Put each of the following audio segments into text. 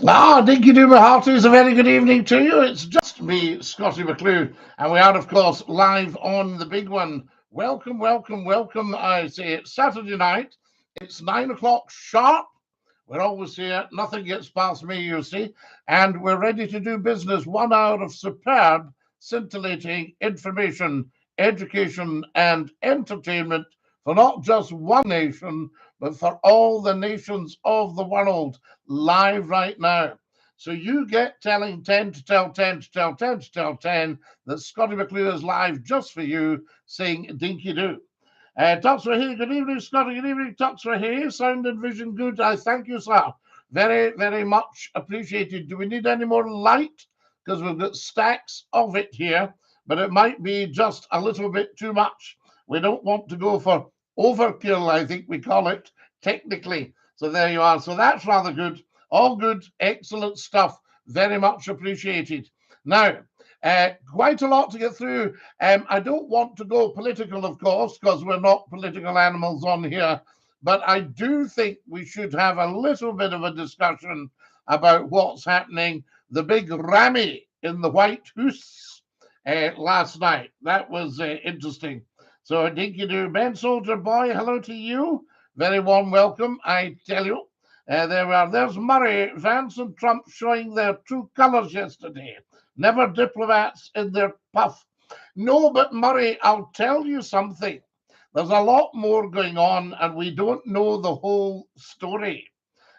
Dinky-Doo, my hearties, a very good evening to you. It's just me, Scottie McClue, and we are, of course, live on the big one. Welcome, welcome, welcome. I say it's Saturday night. It's 9 o'clock sharp. We're always here. Nothing gets past me, you see. And we're ready to do business. 1 hour of superb, scintillating information, education, and entertainment for not just one nation, but for all the nations of the world live right now. So you get telling 10 to tell 10 to tell 10 to tell 10 that Scottie McClue is live just for you, saying Dinky-Doo. Tux Rahe, good evening, Scottie. Good evening, Tux Rahe. Sound and vision good. I thank you, sir. Very, very much appreciated. Do we need any more light? Because we've got stacks of it here, but it might be just a little bit too much. We don't want to go for overkill, I think we call it technically. So there you are. So that's rather good. All good, excellent stuff. Very much appreciated. Now, quite a lot to get through. I don't want to go political, of course, because we're not political animals on here. But I do think we should have a little bit of a discussion about what's happening. The big Rammy in the White House last night. That was interesting. So, Dinky-Doo, Ben Soldier Boy, hello to you. Very warm welcome, I tell you. There we are. There's Murray, Vance and Trump showing their true colours yesterday. Never diplomats in their puff. No, but Murray, I'll tell you something. There's a lot more going on, and we don't know the whole story.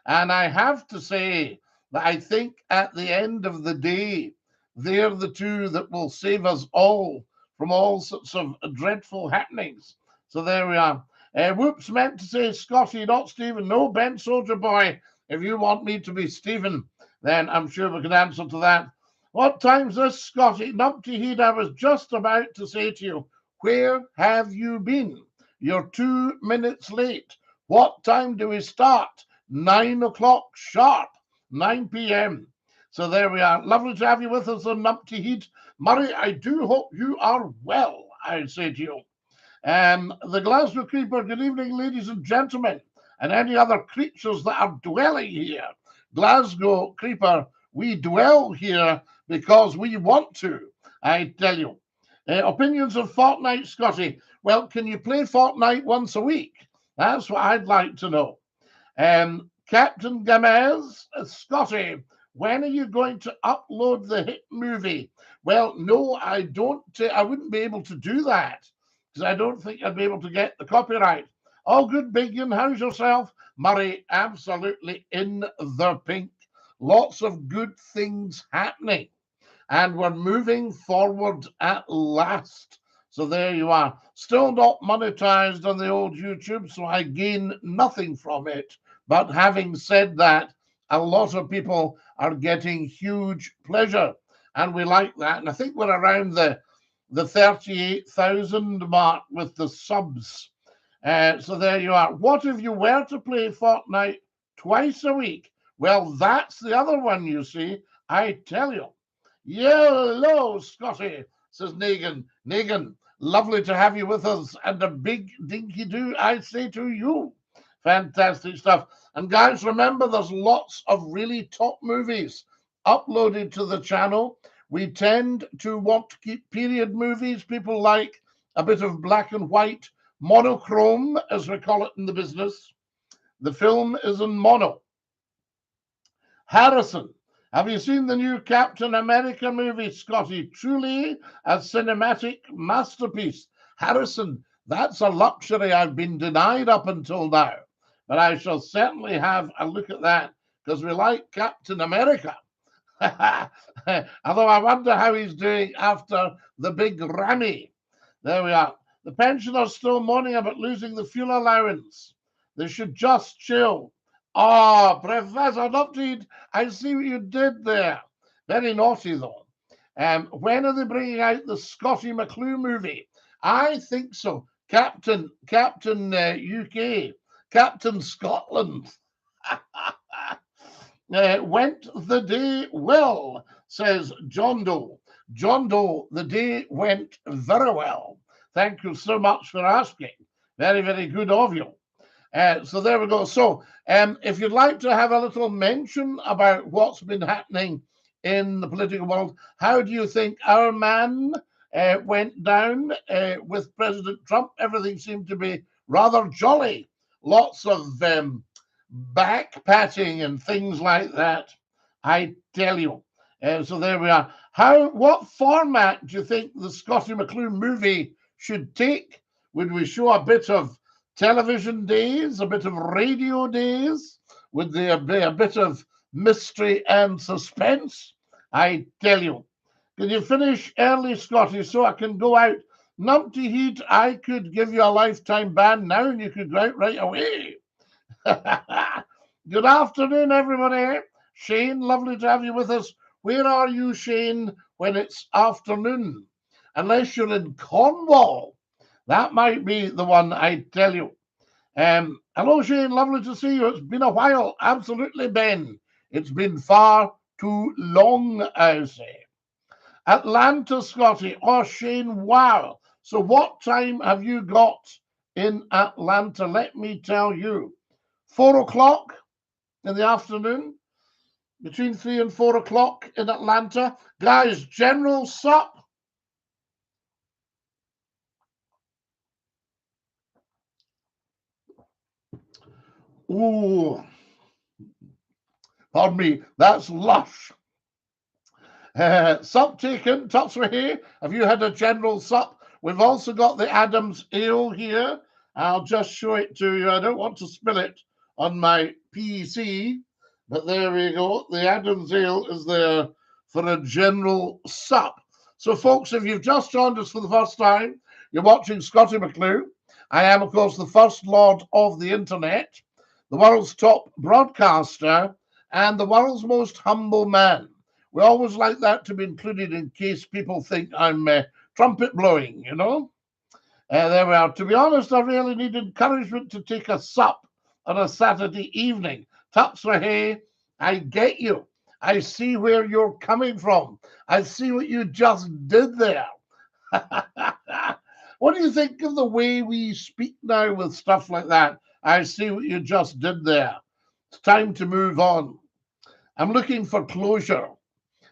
And I have to say that I think at the end of the day, they're the two that will save us all from all sorts of dreadful happenings. So there we are. Whoops, meant to say Scottie, not Stephen. No, Ben Soldier Boy. If you want me to be Stephen, then I'm sure we can answer to that. What time's this, Scottie? Numpty Heed, I was just about to say to you, where have you been? You're 2 minutes late. What time do we start? 9 o'clock sharp, 9 p.m. So there we are. Lovely to have you with us on Numpty Heed. Murray, I do hope you are well, I say to you. The Glasgow Creeper, good evening, ladies and gentlemen, and any other creatures that are dwelling here. Glasgow Creeper, we dwell here because we want to, I tell you. Opinions of Fortnite, Scottie. Well, can you play Fortnite once a week? That's what I'd like to know. Captain Gamez, Scottie, when are you going to upload the hit movie? Well, no, I don't. I wouldn't be able to do that because I don't think I'd be able to get the copyright. All good, Biggin. How's yourself? Murray, absolutely in the pink. Lots of good things happening. And we're moving forward at last. So there you are. Still not monetized on the old YouTube, so I gain nothing from it. But having said that, a lot of people are getting huge pleasure. And we like that. And I think we're around the 38,000 mark with the subs. So there you are. What if you were to play Fortnite twice a week? Well, that's the other one, you see. I tell you. Hello, Scottie, says Negan. Negan, lovely to have you with us. And a big Dinky-Doo, I say to you. Fantastic stuff. And guys, remember, there's lots of really top movies uploaded to the channel. We tend to want to keep period movies. People like a bit of black and white, monochrome, as we call it in the business. The film is in mono. Harrison, have you seen the new Captain America movie, Scottie? Truly a cinematic masterpiece. Harrison, that's a luxury I've been denied up until now. But I shall certainly have a look at that because we like Captain America. Although I wonder how he's doing after the big Rammy. There we are. The pensioners still mourning about losing the fuel allowance. They should just chill. Oh, Professor Nupteed, I see what you did there. Very naughty, though. When are they bringing out the Scottie McClue movie? I think so. Captain UK, Captain Scotland. Went the day well, says John Doe. John Doe, the day went very well. Thank you so much for asking. Very, very good of you. So there we go. So if you'd like to have a little mention about what's been happening in the political world, how do you think our man went down with President Trump? Everything seemed to be rather jolly. Lots of back patting and things like that. I tell you. So there we are. What format do you think the Scottie McClue movie should take? Would we show a bit of television days, a bit of radio days? Would there be a bit of mystery and suspense? I tell you. Can you finish early, Scotty, so I can go out? Numpty Heat, I could give you a lifetime ban now and you could go out right away. Good afternoon, everybody. Shane, lovely to have you with us. Where are you, Shane, when it's afternoon? Unless you're in Cornwall. That might be the one, I tell you. Hello, Shane. Lovely to see you. It's been a while. Absolutely, Ben. It's been far too long, I say. Atlanta, Scotty. Oh, Shane, wow. So what time have you got in Atlanta? Let me tell you. 4 o'clock in the afternoon. Between 3 and 4 o'clock in Atlanta. Guys, General Sup. Ooh. Pardon me. That's lush. Sup taken. Tutswahi. Have you had a General Sup? We've also got the Adams Ale here. I'll just show it to you. I don't want to spill it on my PC. But there we go. The Adams Ale is there for a General Sup. So, folks, if you've just joined us for the first time, you're watching Scottie McClue. I am, of course, the First Lord of the Internet, the world's top broadcaster, and the world's most humble man. We always like that to be included in case people think I'm trumpet blowing, you know. There we are. To be honest, I really need encouragement to take a sup on a Saturday evening. Tapsrahe, I get you. I see where you're coming from. I see what you just did there. What do you think of the way we speak now with stuff like that? I see what you just did there. It's time to move on. I'm looking for closure.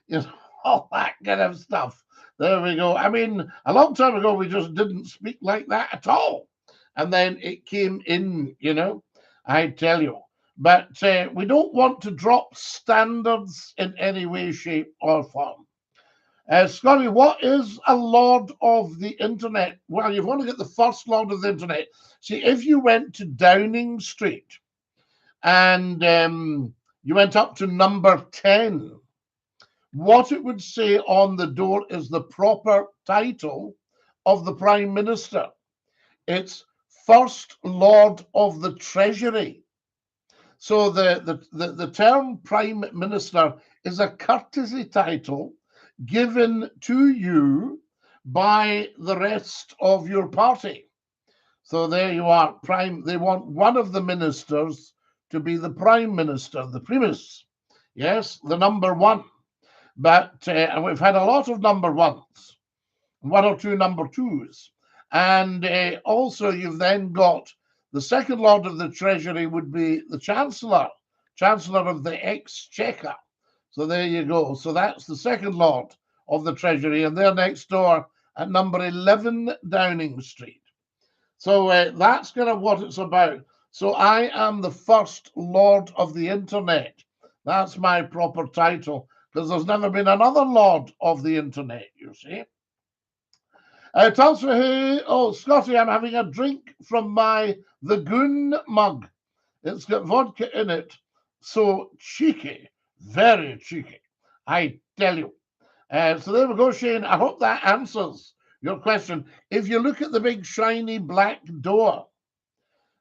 You know, all that kind of stuff. There we go. I mean, a long time ago, we just didn't speak like that at all. And then it came in, you know, I tell you. But we don't want to drop standards in any way, shape, or form. Scotty, what is a Lord of the Internet? Well, you've only got the First Lord of the Internet. See, if you went to Downing Street and you went up to number 10, what it would say on the door is the proper title of the Prime Minister. It's First Lord of the Treasury. So the term Prime Minister is a courtesy title given to you by the rest of your party. So there you are, Prime. They want one of the ministers to be the Prime Minister, the Primus. Yes, the number one. But and we've had a lot of number ones, one or two number twos. And also you've then got the second Lord of the Treasury would be the Chancellor of the Exchequer. So there you go. So that's the second Lord of the Treasury, and they're next door at number 11 Downing Street. So that's kind of what it's about. So I am the First Lord of the Internet. That's my proper title, because there's never been another Lord of the Internet, you see. Oh, Scotty, I'm having a drink from the Goon mug. It's got vodka in it. So cheeky, very cheeky, I tell you. So there we go, Shane. I hope that answers your question. If you look at the big shiny black door,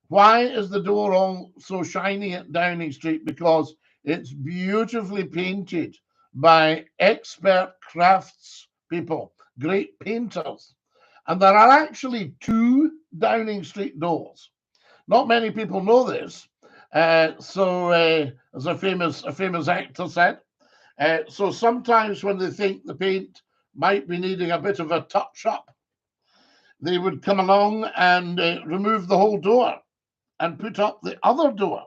why is the door all so shiny at Downing Street? Because it's beautifully painted by expert crafts people, great painters. And there are actually two Downing Street doors. Not many people know this. As a famous actor said, so sometimes when they think the paint might be needing a bit of a touch up, they would come along and remove the whole door. and put up the other door.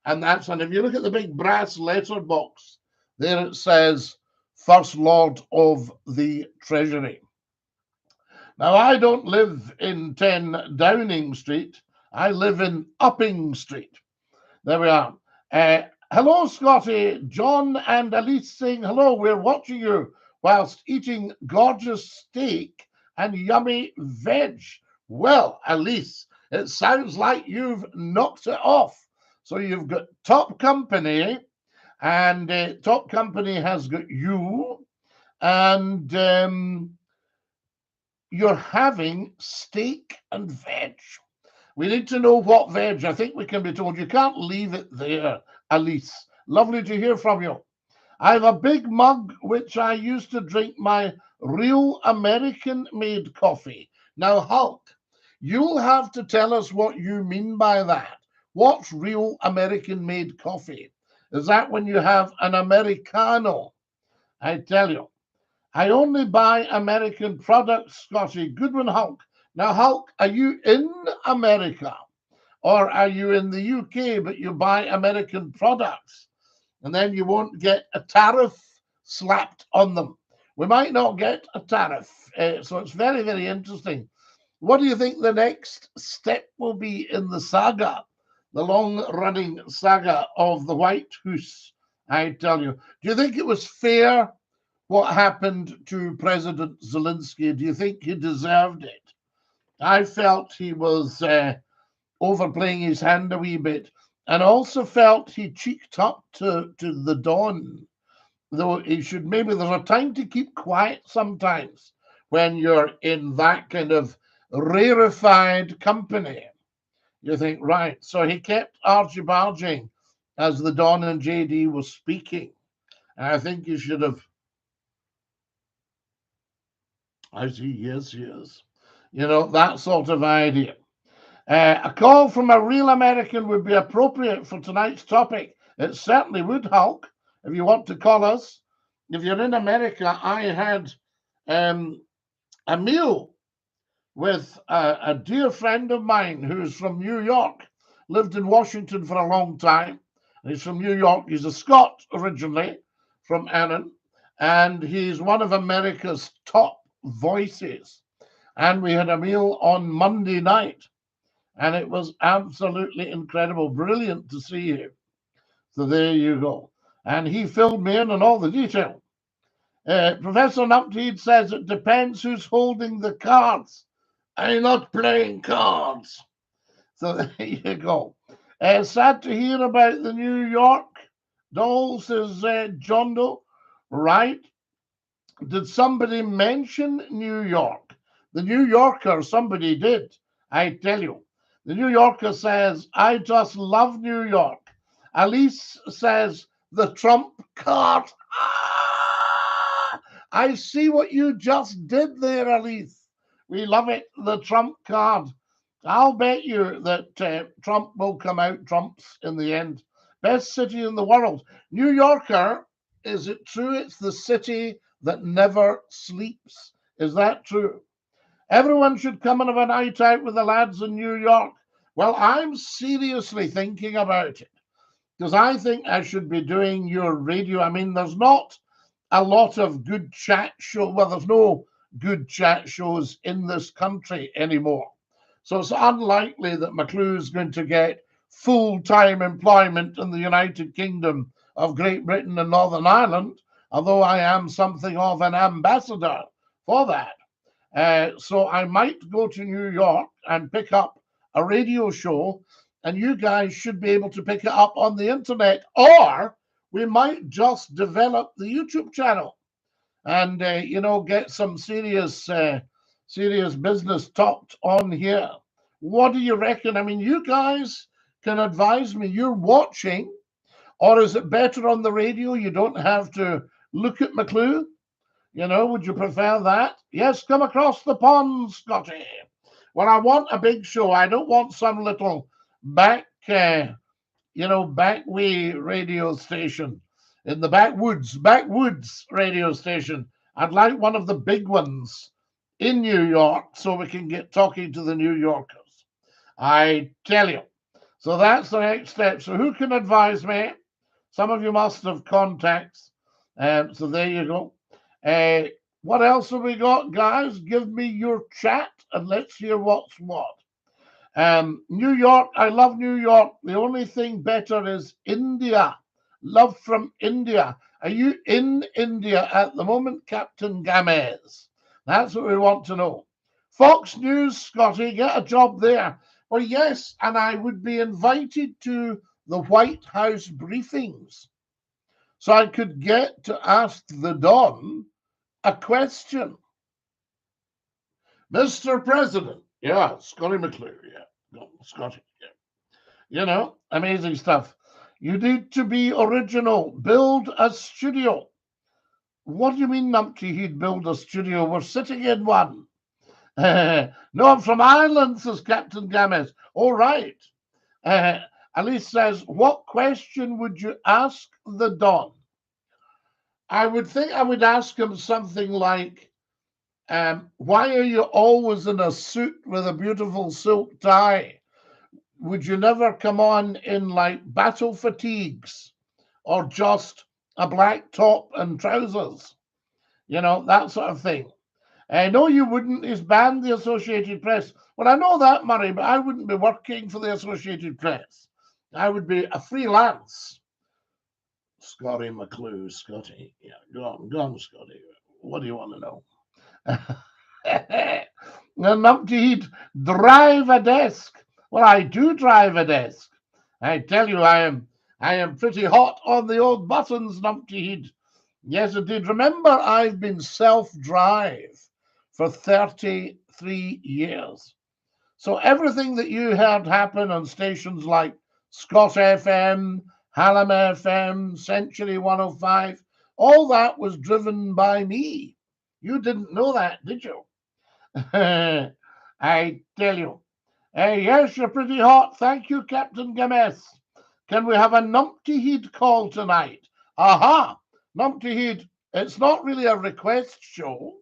And that's, and if you look at the big brass letterbox, there it says First Lord of the Treasury. Now, I don't live in 10 Downing Street. I live in Upping Street. There we are. Hello, Scottie. John and Elise saying hello. We're watching you whilst eating gorgeous steak and yummy veg. Well, Elise, it sounds like you've knocked it off. So you've got top company, and top company has got you, and you're having steak and veg. We need to know what veg. I think we can be told. You can't leave it there, Elise. Lovely to hear from you. I have a big mug which I used to drink my real American-made coffee. Now, Hulk, you'll have to tell us what you mean by that. What's real American-made coffee? Is that when you have an Americano? I tell you, I only buy American products, Scottie. Good one, Hulk. Now, Hulk, are you in America or are you in the UK, but you buy American products and then you won't get a tariff slapped on them? We might not get a tariff. So it's very, very interesting. What do you think the next step will be in the saga, the long-running saga of the White House? I tell you. Do you think it was fair what happened to President Zelensky? Do you think he deserved it? I felt he was overplaying his hand a wee bit, and also felt he cheeked up to the Don, though he should, maybe there's a time to keep quiet sometimes when you're in that kind of rarefied company. You think, right, so he kept argy-barging as the Don and JD was speaking, and I think you should have. I see, yes, yes. You know, that sort of idea. A call from a real American would be appropriate for tonight's topic. It certainly would, Hulk, if you want to call us. If you're in America, I had a meal with a dear friend of mine who's from New York, lived in Washington for a long time. He's from New York. He's a Scot originally, from Annan, and he's one of America's top voices. And we had a meal on Monday night, and it was absolutely incredible, brilliant to see you. So there you go. And he filled me in on all the detail. Professor Nupteed says it depends who's holding the cards. I'm not playing cards. So there you go. Sad to hear about the New York doll, says John Doe. Right? Did somebody mention New York? The New Yorker, somebody did, I tell you. The New Yorker says, I just love New York. Alice says, the Trump card. Ah! I see what you just did there, Alice. We love it, the Trump card. I'll bet you that Trump will come out trumps in the end. Best city in the world. New Yorker, is it true it's the city that never sleeps? Is that true? Everyone should come and have a night out with the lads in New York. Well, I'm seriously thinking about it because I think I should be doing your radio. I mean, there's not a lot of good chat shows. Well, there's no good chat shows in this country anymore. So it's unlikely that McClue is going to get full-time employment in the United Kingdom of Great Britain and Northern Ireland, although I am something of an ambassador for that. So I might go to New York and pick up a radio show, and you guys should be able to pick it up on the internet, or we might just develop the YouTube channel and, you know, get some serious business talked on here. What do you reckon? I mean, you guys can advise me. You're watching, or is it better on the radio? You don't have to look at McClue. You know, would you prefer that? Yes, come across the pond, Scottie. Well, I want a big show. I don't want some little back way radio station in the backwoods radio station. I'd like one of the big ones in New York so we can get talking to the New Yorkers. I tell you. So that's the next step. So who can advise me? Some of you must have contacts. So there you go. What else have we got, guys? Give me your chat and let's hear what's what. New York, I love New York. The only thing better is India. Love from India. Are you in India at the moment, Captain Gamez? That's what we want to know. Fox News, Scottie, get a job there. Well, yes, and I would be invited to the White House briefings so I could get to ask the Don a question. Mr. President. Yeah, Scottie McClue. Yeah, no, Scottie. Yeah. You know, amazing stuff. You need to be original. Build a studio. What do you mean, Numpty? He'd build a studio? We're sitting in one. No, I'm from Ireland, says Captain Gamez. All right. Alice says, what question would you ask the Don? I would think I would ask him something like, why are you always in a suit with a beautiful silk tie? Would you never come on in like battle fatigues or just a black top and trousers? You know, that sort of thing. No, you wouldn't. He's banned the Associated Press. Well, I know that, Murray, but I wouldn't be working for the Associated Press. I would be a freelance. Scottie McClue, Scottie. Yeah, go on, Scottie. What do you want to know? Numpty, he'd drive a desk. Well, I do drive a desk. I tell you, I am pretty hot on the old buttons, Numpty Heed. Yes, indeed. Remember, I've been self-drive for 33 years. So everything that you heard happen on stations like Scott FM, Hallam FM, Century 105, all that was driven by me. You didn't know that, did you? I tell you. Yes, you're pretty hot. Thank you, Captain Gamez. Can we have a Numpty Heed call tonight? Aha! Numpty Heed, it's not really a request show,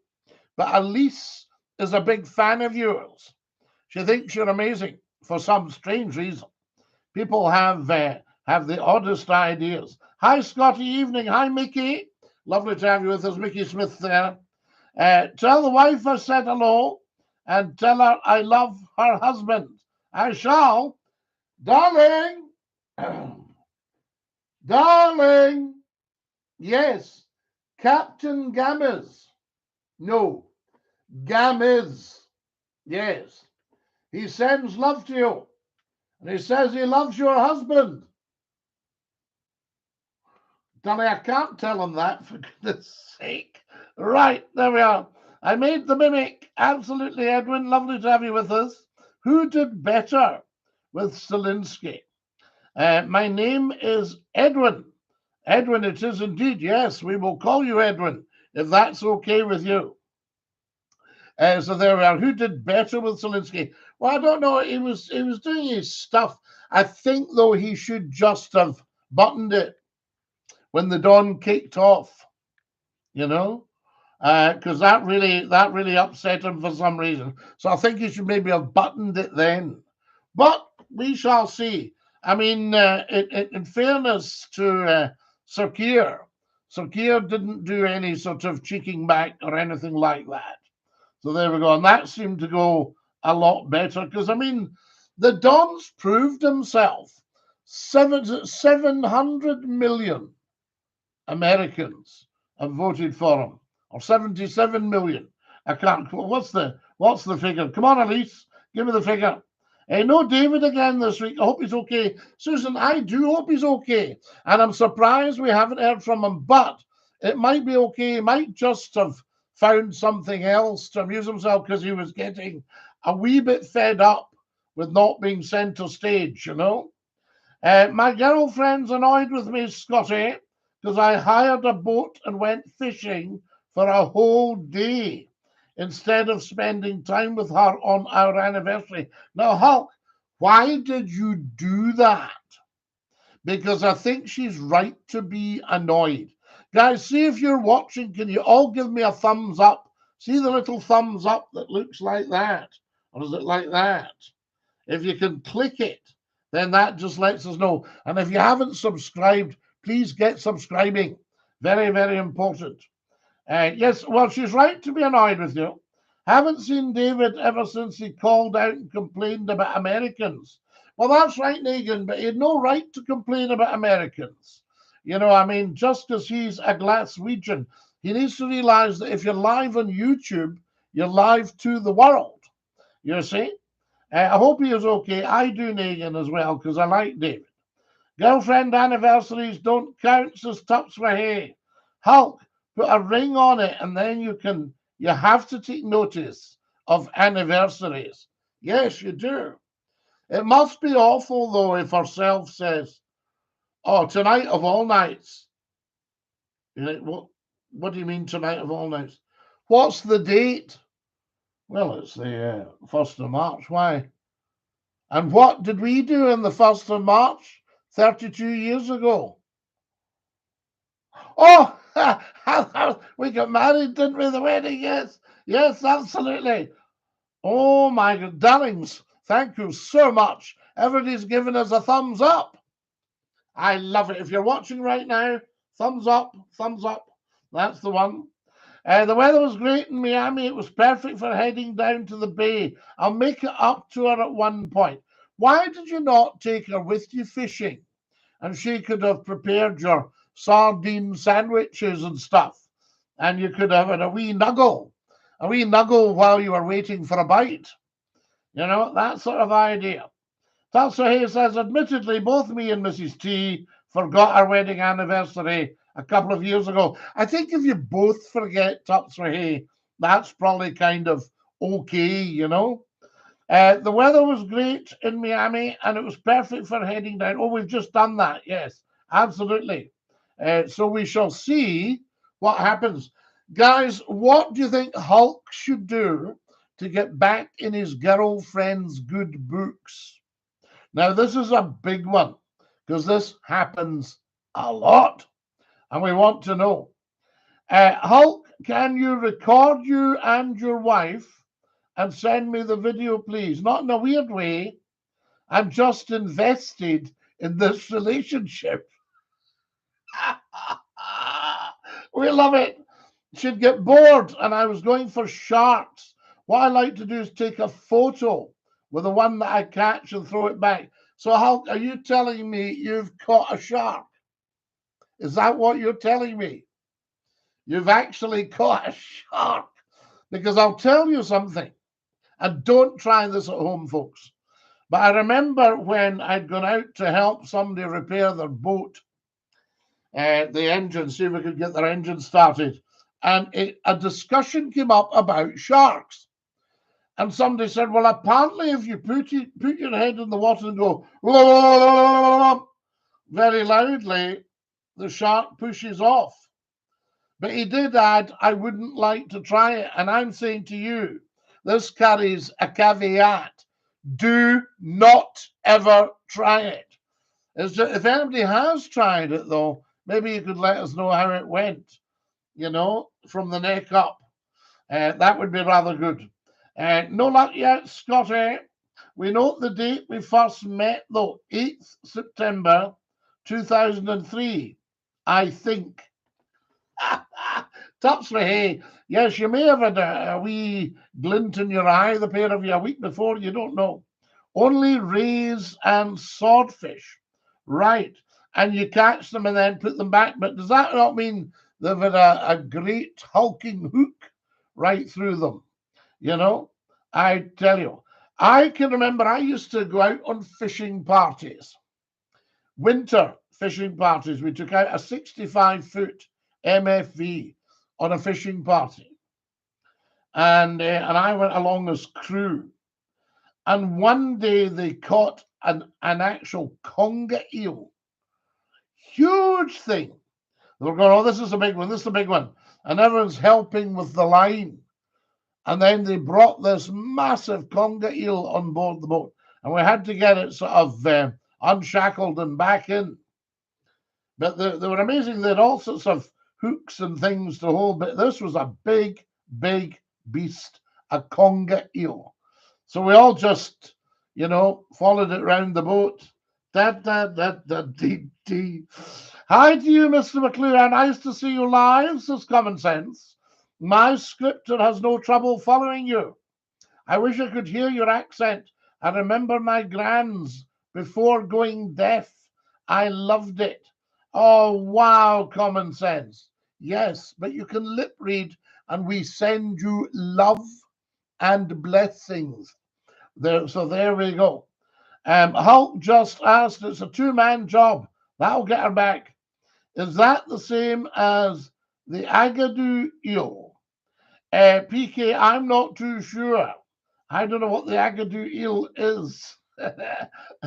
but Elise is a big fan of yours. She thinks you're amazing for some strange reason. People have the oddest ideas. Hi, Scottie. Evening. Hi, Mickey. Lovely to have you with us, Mickey Smith there. Tell the wife I said hello and tell her I love her husband. I shall. Darling. Darling. Yes. Captain Gamez. No. Gamez. Yes. He sends love to you. And he says he loves your husband. Darling, I can't tell him that, for goodness sake. Right, there we are. I made the mimic. Absolutely, Edwin. Lovely to have you with us. Who did better with Zelensky? My name is Edwin. Edwin, it is indeed. Yes, we will call you Edwin, if that's okay with you. So there we are. Who did better with Zelensky? Well, I don't know. He was doing his stuff. I think, though, he should just have buttoned it when the Don kicked off, you know, because that really upset him for some reason. So I think he should maybe have buttoned it then. But we shall see. I mean, in fairness to Sir Keir didn't do any sort of cheeking back or anything like that. So there we go. And that seemed to go a lot better because, I mean, the Don's proved himself. 700 million Americans have voted for him, or 77 million. I can't. What's the figure? Come on, Elise, give me the figure. No David again this week. I hope he's okay. Susan, I do hope he's okay. And I'm surprised we haven't heard from him, but it might be okay. He might just have found something else to amuse himself because he was getting a wee bit fed up with not being center stage, you know. My girlfriend's annoyed with me, Scottie, because I hired a boat and went fishing for a whole day instead of spending time with her on our anniversary. Now, Hulk, why did you do that? Because I think she's right to be annoyed. Guys, see if you're watching. Can you all give me a thumbs up? See the little thumbs up that looks like that? Or is it like that? If you can click it, then that just lets us know. And if you haven't subscribed, please get subscribing. Very, very important. Yes, well, she's right to be annoyed with you. Haven't seen David ever since he called out and complained about Americans. Well, that's right, Negan, but he had no right to complain about Americans. You know, I mean, just because he's a Glaswegian, he needs to realize that if you're live on YouTube, you're live to the world. You see? I hope he is okay. I do, Negan, as well, because I like David. Girlfriend anniversaries don't count, says Tups for hay. Hulk, put a ring on it, and then you have to take notice of anniversaries. Yes, you do. It must be awful, though, if herself says, oh, tonight of all nights. You know, what do you mean tonight of all nights? What's the date? Well, it's the 1st of March. Why? And what did we do on the 1st of March 32 years ago? Oh, we got married, didn't we? The wedding, yes. Yes, absolutely. Oh, my God. Darlings, thank you so much. Everybody's given us a thumbs up. I love it. If you're watching right now, thumbs up, thumbs up. That's the one. The weather was great in Miami. It was perfect for heading down to the bay. I'll make it up to her at one point. Why did you not take her with you fishing? And she could have prepared your sardine sandwiches and stuff. And you could have had a wee nuggle while you were waiting for a bite. You know, that sort of idea. Tatsuhei says, admittedly, both me and Mrs. T forgot our wedding anniversary a couple of years ago. I think if you both forget, Tatsuhei, that's probably kind of okay, you know. The weather was great in Miami, and it was perfect for heading down. Oh, we've just done that. Yes, absolutely. So we shall see what happens. Guys, what do you think Hulk should do to get back in his girlfriend's good books? Now, this is a big one because this happens a lot, and we want to know. Hulk, can you record you and your wife and send me the video, please? Not in a weird way. I'm just invested in this relationship. We love it. She'd get bored, and I was going for sharks. What I like to do is take a photo with the one that I catch and throw it back. So, Hulk, are you telling me you've caught a shark? Is that what you're telling me? You've actually caught a shark? Because I'll tell you something, and don't try this at home, folks. But I remember when I'd gone out to help somebody repair their boat, the engine, see if we could get their engine started. And a discussion came up about sharks. And somebody said, well, apparently if you put your head in the water and go very loudly, the shark pushes off. But he did add, I wouldn't like to try it. And I'm saying to you, this carries a caveat. Do not ever try it. It's just, if anybody has tried it, though, maybe you could let us know how it went, you know, from the neck up. That would be rather good. No luck yet, Scotty. We note the date we first met, though, 8th September 2003, I think. Tups for hay. Yes, you may have had a wee glint in your eye, the pair of you, a week before, you don't know. Only rays and swordfish. Right. And you catch them and then put them back. But does that not mean they've had a great hulking hook right through them? You know, I tell you, I can remember I used to go out on fishing parties, winter fishing parties. We took out a 65-foot MFV on a fishing party. And I went along as crew. And one day they caught an actual conger eel. Huge thing. They were going, oh, this is a big one, this is a big one. And everyone's helping with the line. And then they brought this massive conger eel on board the boat. And we had to get it sort of unshackled and back in. But they were amazing. They had all sorts of hooks and things to hold. But this was a big, big beast, a conger eel. So we all just, you know, followed it round the boat. Da da da da dee dee. Hi to you, Mr. McClue. Nice to see you live, says Common Sense. My scripter has no trouble following you. I wish I could hear your accent. I remember my grands before going deaf. I loved it. Oh, wow, Common Sense. Yes, but you can lip read, and we send you love and blessings. So there we go. Hulk just asked, it's a two-man job. That'll get her back. Is that the same as the Agadoo eel? PK, I'm not too sure. I don't know what the Agadoo eel is.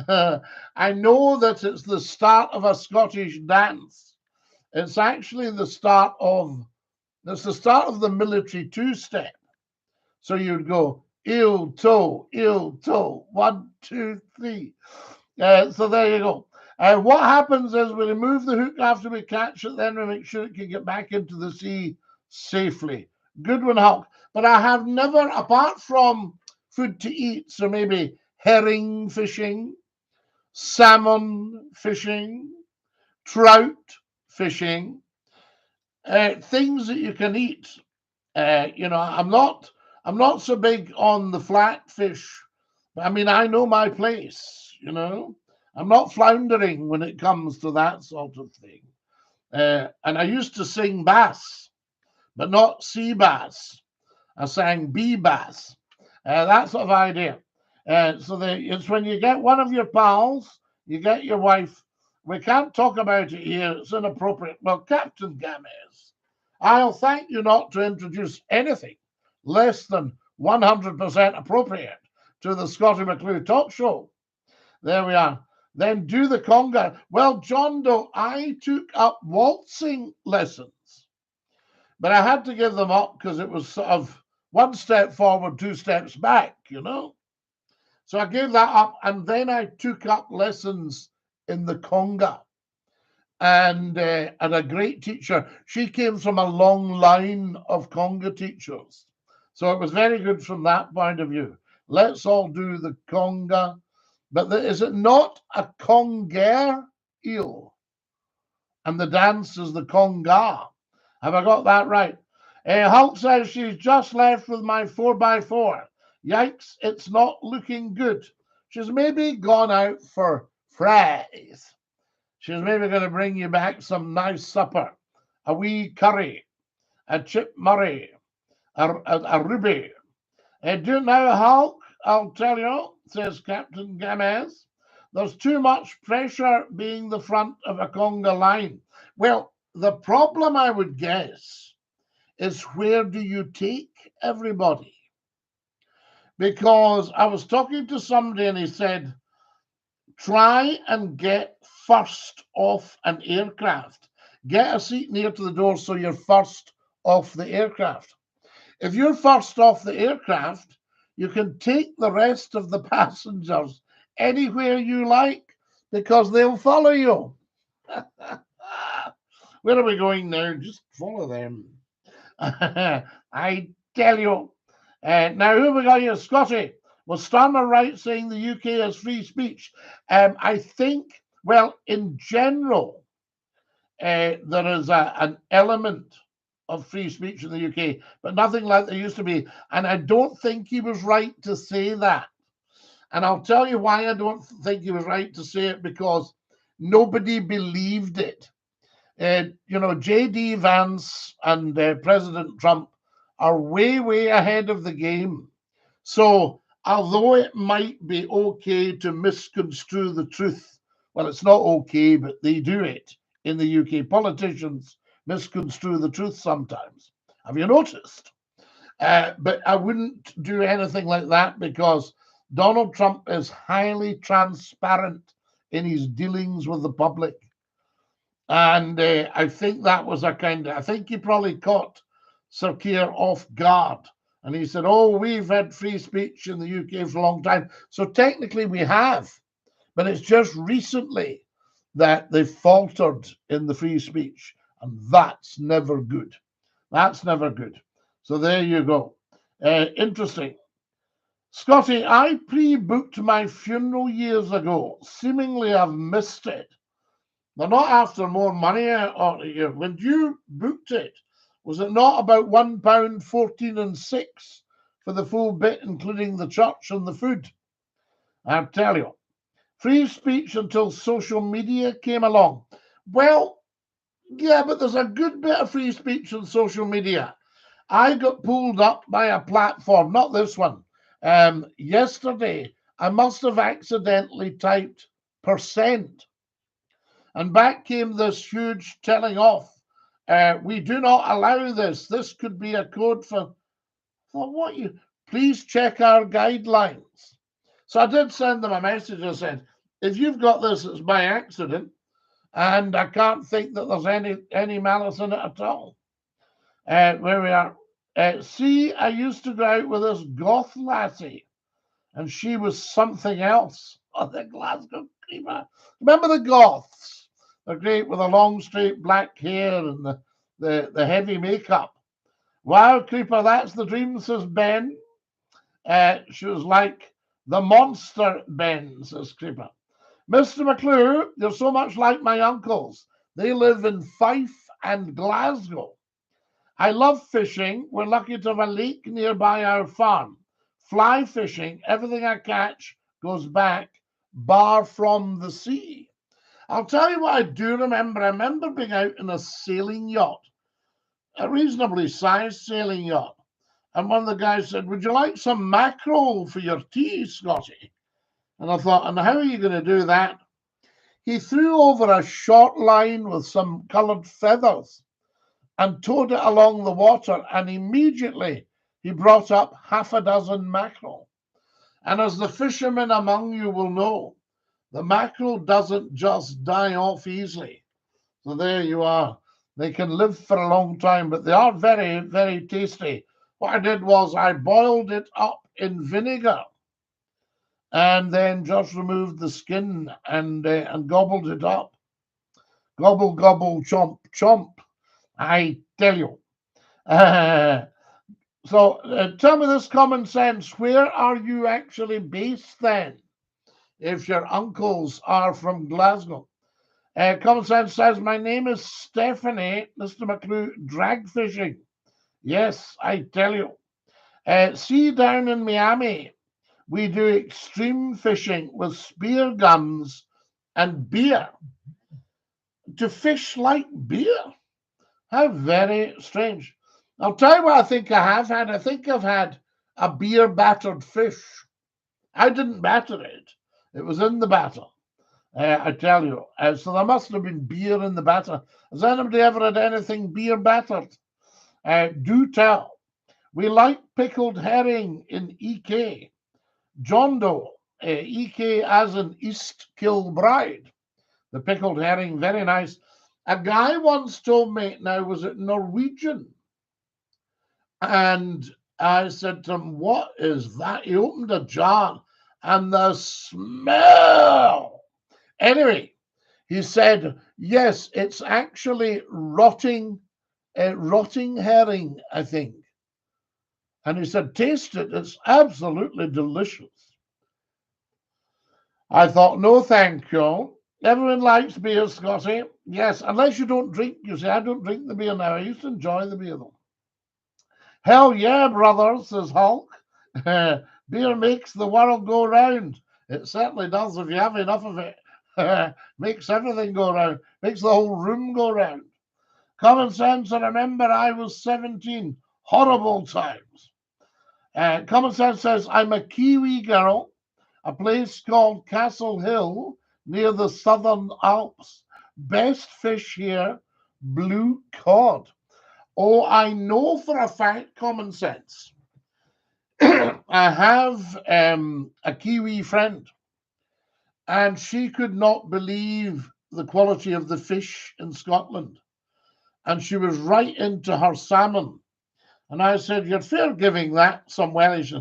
I know that it's the start of a Scottish dance. It's actually the start of the military two-step. So you'd go eel toe, 1, 2, 3. So there you go. What happens is we remove the hook after we catch it, then we make sure it can get back into the sea safely. Good one, Hulk. But I have never, apart from food to eat, so maybe herring fishing, salmon fishing, trout fishing, things that you can eat. You know, I'm not so big on the flatfish. I mean, I know my place, you know. I'm not floundering when it comes to that sort of thing. And I used to sing bass, but not sea bass. I sang bee bass. That sort of idea. It's when you get one of your pals, you get your wife. We can't talk about it here. It's inappropriate. Well, Captain Gamez, I'll thank you not to introduce anything less than 100% appropriate to the Scottie McClue talk show. There we are. Then do the conga. Well, John Doe, I took up waltzing lessons, but I had to give them up because it was sort of one step forward, two steps back, you know. So I gave that up, and then I took up lessons in the conga. And a great teacher. She came from a long line of conga teachers. So it was very good from that point of view. Let's all do the conga. But is it not a conger eel? And the dance is the conga. Have I got that right? Hulk says she's just left with my 4x4. Yikes, it's not looking good. She's maybe gone out for fries. She's maybe going to bring you back some nice supper, a wee curry, a chip Murray, a ruby. Do you know, Hulk? I'll tell you, says Captain Gamez. There's too much pressure being the front of a conga line. Well, the problem, I would guess, is where do you take everybody? Because I was talking to somebody and he said, try and get first off an aircraft. Get a seat near to the door so you're first off the aircraft. If you're first off the aircraft, you can take the rest of the passengers anywhere you like because they'll follow you. Where are we going now? Just follow them. I tell you. Now, who have we got here? Scottie. Was Starmer right saying the UK has free speech? I think, well, in general, there is an element of free speech in the UK, but nothing like there used to be. And I don't think he was right to say that. And I'll tell you why I don't think he was right to say it, because nobody believed it. You know, J.D. Vance and President Trump are way, way ahead of the game. So although it might be okay to misconstrue the truth, well, it's not okay, but they do it in the UK. Politicians misconstrue the truth sometimes. Have you noticed? But I wouldn't do anything like that because Donald Trump is highly transparent in his dealings with the public. And I think that was I think he probably caught Sir Keir off guard. And he said, oh, we've had free speech in the UK for a long time. So technically we have, but it's just recently that they faltered in the free speech. And that's never good. That's never good. So there you go. Interesting. Scottie, I pre-booked my funeral years ago. Seemingly I've missed it. They're not after more money out of you. When you booked it, was it not about £1.14 and 6 for the full bit, including the church and the food? I tell you, free speech until social media came along. Well, yeah, but there's a good bit of free speech on social media. I got pulled up by a platform, not this one. Yesterday, I must have accidentally typed %. And back came this huge telling off. We do not allow this. This could be a code for what you. Please check our guidelines. So I did send them a message. I said, if you've got this, it's by accident, and I can't think that there's any malice in it at all. Where we are. See, I used to go out with this goth lassie, and she was something else. Oh, the Glasgow creamer. Remember the goths? They're great with the long, straight black hair and the heavy makeup. Wow, creeper, that's the dream, says Ben. She was like the monster, Ben, says creeper. Mr. McClue, you're so much like my uncles. They live in Fife and Glasgow. I love fishing. We're lucky to have a lake nearby our farm. Fly fishing, everything I catch goes back, bar from the sea. I'll tell you what I do remember. I remember being out in a sailing yacht, a reasonably sized sailing yacht. And one of the guys said, would you like some mackerel for your tea, Scottie? And I thought, and how are you going to do that? He threw over a short line with some coloured feathers and towed it along the water, and immediately he brought up half a dozen mackerel. And as the fishermen among you will know, the mackerel doesn't just die off easily. So there you are. They can live for a long time, but they are very, very tasty. What I did was I boiled it up in vinegar and then just removed the skin and gobbled it up. Gobble, gobble, chomp, chomp. I tell you. So tell me this common sense. Where are you actually based then, if your uncles are from Glasgow? Common sense says, my name is Stephanie, Mr. McClue, drag fishing. Yes, I tell you. See, down in Miami, we do extreme fishing with spear guns and beer. To fish like beer? How very strange. I'll tell you what I think I have had. I think I've had a beer-battered fish. I didn't batter it. It was in the batter. I tell you. So there must have been beer in the batter. Has anybody ever had anything beer-battered? Do tell. We like pickled herring in EK. John Doe. EK as in East Kilbride. The pickled herring, very nice. A guy once told me, now was it Norwegian? And I said to him, what is that? He opened a jar and the smell. Anyway, he said, yes, it's actually rotting herring, I think. And he said, taste it. It's absolutely delicious. I thought, no, thank you. Everyone likes beer, Scottie. Yes, unless you don't drink. You see, I don't drink the beer now. I used to enjoy the beer, though. Hell yeah, brother, says Hulk. Beer makes the world go round. It certainly does if you have enough of it. Makes everything go round. Makes the whole room go round. Common sense, I remember I was 17. Horrible times. Common sense says, I'm a Kiwi girl. A place called Castle Hill near the Southern Alps. Best fish here, blue cod. Oh, I know for a fact, common sense. I have a Kiwi friend, and she could not believe the quality of the fish in Scotland. And she was right into her salmon. And I said, you're fair giving that some Welsh.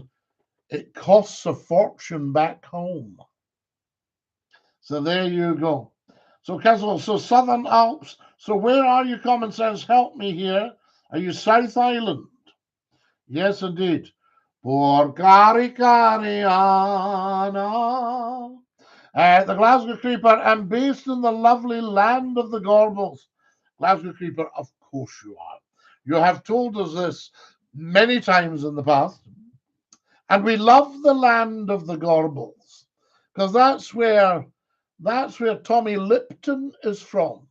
It costs a fortune back home. So there you go. So Castle, so Southern Alps. So where are you, common sense? Help me here. Are you South Island? Yes, indeed. Porcari Cariana. The Glasgow Creeper, and based in the lovely land of the Gorbals. Glasgow Creeper, of course you are. You have told us this many times in the past. And we love the land of the Gorbals because that's where Tommy Lipton is from.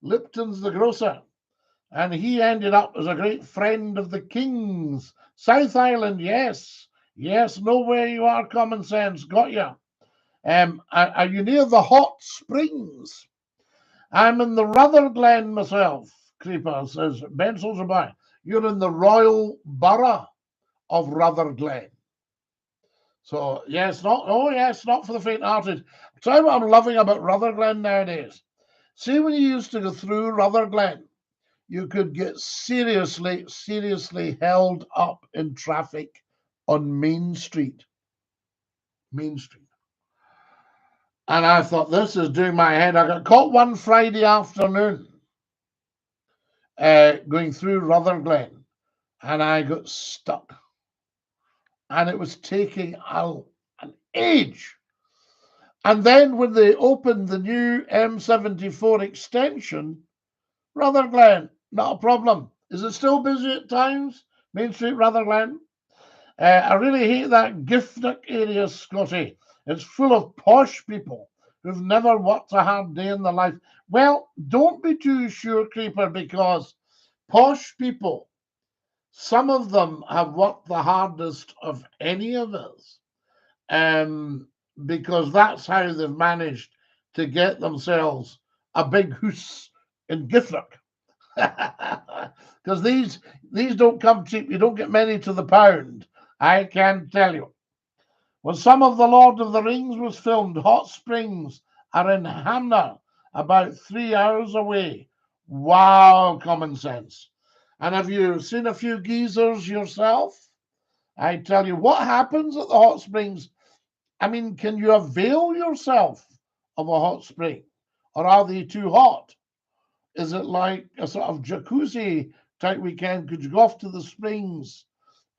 Lipton's the grocer, and he ended up as a great friend of the King's. South Island, yes. Yes, know where you are, common sense. Got you. Are you near the hot springs? I'm in the Rutherglen myself, Creeper, says Ben Soldierby. You're in the Royal Borough of Rutherglen. So, yes, not for the faint-hearted. I'll tell you what I'm loving about Rutherglen nowadays. See, when you used to go through Rutherglen, you could get seriously held up in traffic on Main Street. Main Street. And I thought, this is doing my head. I got caught one Friday afternoon going through Rutherglen, and I got stuck. And it was taking an age. And then when they opened the new M74 extension, Rutherglen, not a problem. Is it still busy at times? Main Street, Rutherglen? I really hate that Giffnock area, Scotty. It's full of posh people who've never worked a hard day in their life. Well, don't be too sure, Creeper, because posh people, some of them have worked the hardest of any of us, because that's how they've managed to get themselves a big house in Giffnock. Because these don't come cheap. You don't get many to the pound, I can tell you. When some of The Lord of the Rings was filmed, hot springs are in Hamner, about 3 hours away. Wow, common sense. And have you seen a few geezers yourself? I tell you, what happens at the hot springs? I mean, can you avail yourself of a hot spring? Or are they too hot? Is it like a sort of jacuzzi type weekend? Could you go off to the springs?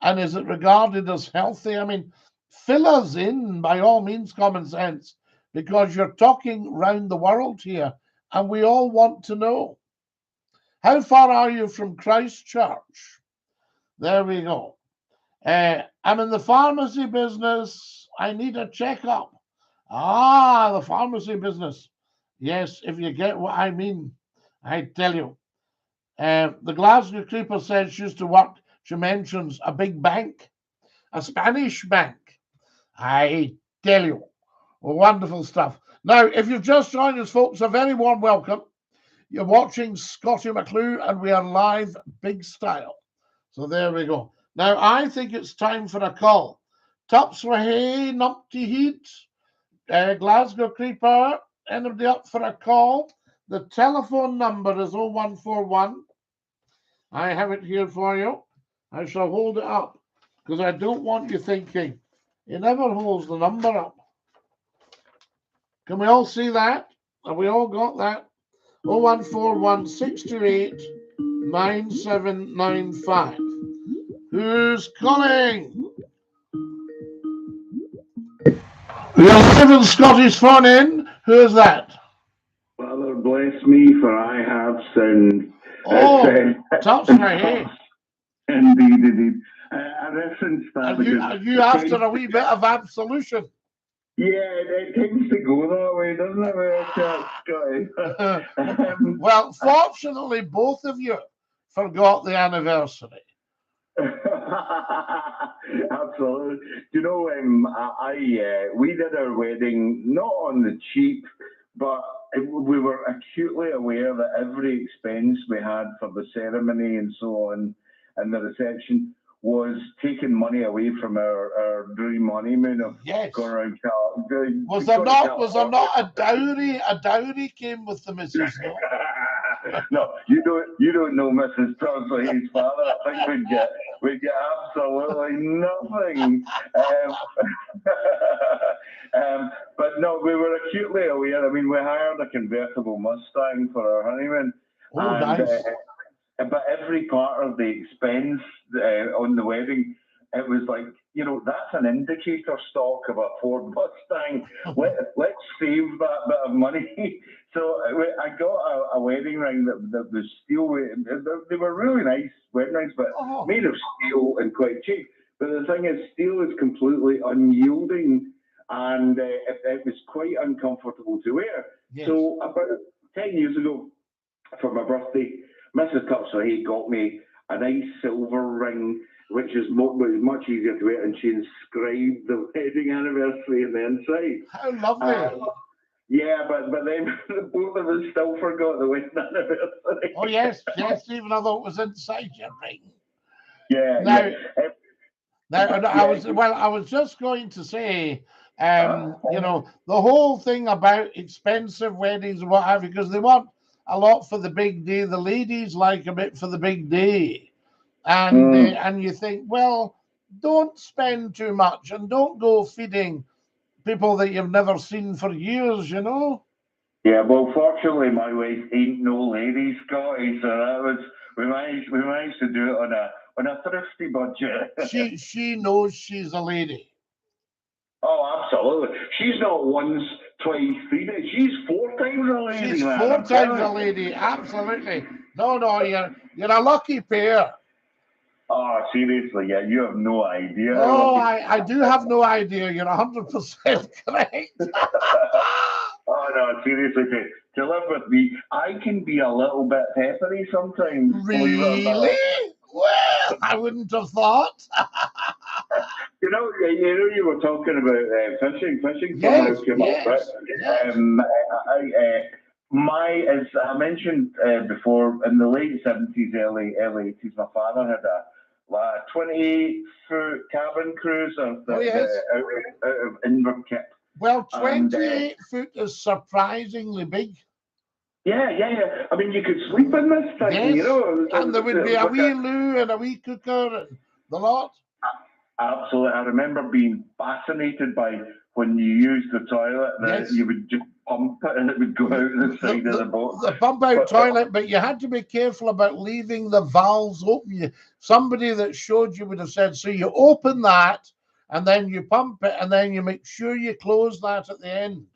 And is it regarded as healthy? I mean, fill us in by all means, common sense, because you're talking round the world here, and we all want to know. How far are you from Christchurch? There we go. I'm in the pharmacy business. I need a checkup. Ah, the pharmacy business. Yes, if you get what I mean, I tell you. The Glasgow Creeper said she used to work, she mentions a big bank, a Spanish bank. I tell you, wonderful stuff. Now, if you've just joined us, folks, a very warm welcome. You're watching Scottie McClue, and we are live big style. So there we go. Now, I think it's time for a call. Tupswahey, Numpty Heat, Glasgow Creeper, anybody up for a call? The telephone number is 0141. I have it here for you. I shall hold it up because I don't want you thinking he never holds the number up. Can we all see that? Have we all got that? 0141 628 9795. Who's calling? We are live in Scotty's phone in. Who is that? Father bless me, for I have sinned. Oh, touch my head. Indeed. I referenced that. Are you after a wee bit of absolution? Yeah, it tends to go that way, doesn't it, Scotty? Well, fortunately, both of you forgot the anniversary. Absolutely. You know, we did our wedding not on the cheap, but we were acutely aware that every expense we had for the ceremony and so on and the reception was taking money away from our dream honeymoon of going around California. Was there not a dowry? A dowry came with the missus, no? No, you don't know Mrs. Tupswahey's father. I think we'd get absolutely nothing. But no, we were acutely aware. I mean, we hired a convertible Mustang for our honeymoon. Oh, nice. But every part of the expense on the wedding it was like, you know, that's an indicator stock of a Ford Mustang. Let's save that bit of money. So I got a wedding ring that was steel. They were really nice wedding rings, but made of steel and quite cheap. But the thing is, steel is completely unyielding, and it was quite uncomfortable to wear. Yes. So about 10 years ago, for my birthday, Mrs. Cupsley got me a nice silver ring, which is much easier to wear, and she inscribed the wedding anniversary in the inside. How lovely! Yeah, but then both of us still forgot the wedding anniversary. Oh yes, even although it was inside your ring. Yeah. I was just going to say, you know, the whole thing about expensive weddings and what have you, because they want a lot for the big day. The ladies like a bit for the big day, and you think, well, don't spend too much and don't go feeding people that you've never seen for years, you know. Yeah, well, fortunately, my wife ain't no lady, Scotty, so that was we managed to do it on a thrifty budget. She knows she's a lady. Oh, absolutely. She's not once, twice, 3 days. She's 4 times a lady. She's 4 times a lady. Absolutely. No, you're a lucky pair. Oh, seriously, yeah, you have no idea. No, I do have no idea. You're 100% correct. Oh, no, seriously, to live with me, I can be a little bit peppery sometimes. Really? Well, I wouldn't have thought. You know, you were talking about fishing. Fishing somehow came up, right? Yes. As I mentioned before, in the late 70s, early 80s, my father had a 28-foot cabin cruiser out of Inverkip. Well, 28 foot is surprisingly big. Yeah. I mean, you could sleep in this thing, you know. And there would be a wee loo and a wee cooker and the lot. Absolutely. I remember being fascinated by when you used the toilet, that you would just pump it and it would go out the side of the boat. The pump out toilet, but you had to be careful about leaving the valves open. Somebody that showed you would have said, so you open that and then you pump it and then you make sure you close that at the end.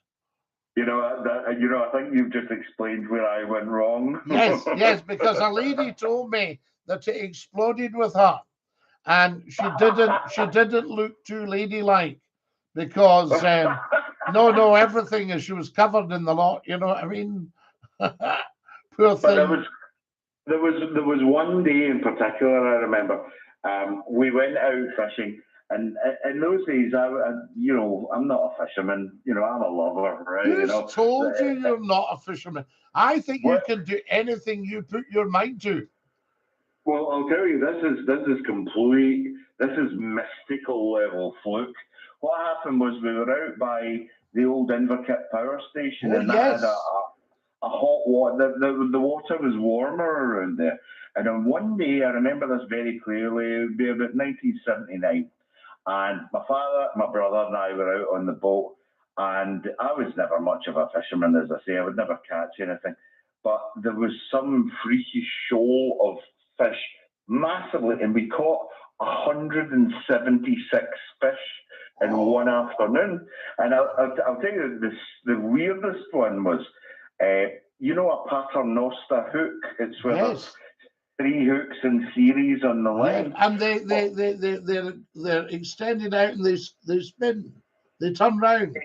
You know, I think you've just explained where I went wrong. Yes, because a lady told me that it exploded with her. And she didn't look too ladylike because no, everything she was covered in the lot, you know what I mean? Poor thing. But there was one day in particular I remember. We went out fishing, and in those days I'm not a fisherman, you know, I'm a lover, right? Who's told you you're not a fisherman? I think you can do anything you put your mind to. Well, I'll tell you, this is mystical level fluke. What happened was we were out by the old Inverkip power station, and that had a hot water. The water was warmer around there. And on one day, I remember this very clearly, it would be about 1979. And my father, my brother, and I were out on the boat. And I was never much of a fisherman, as I say. I would never catch anything. But there was some freaky shoal of fish massively, and we caught 176 fish in one afternoon. And I'll tell you, the weirdest one was, you know, a paternoster hook. It's where there's 3 hooks in series on the line. And they're extended out and they spin. They turn round.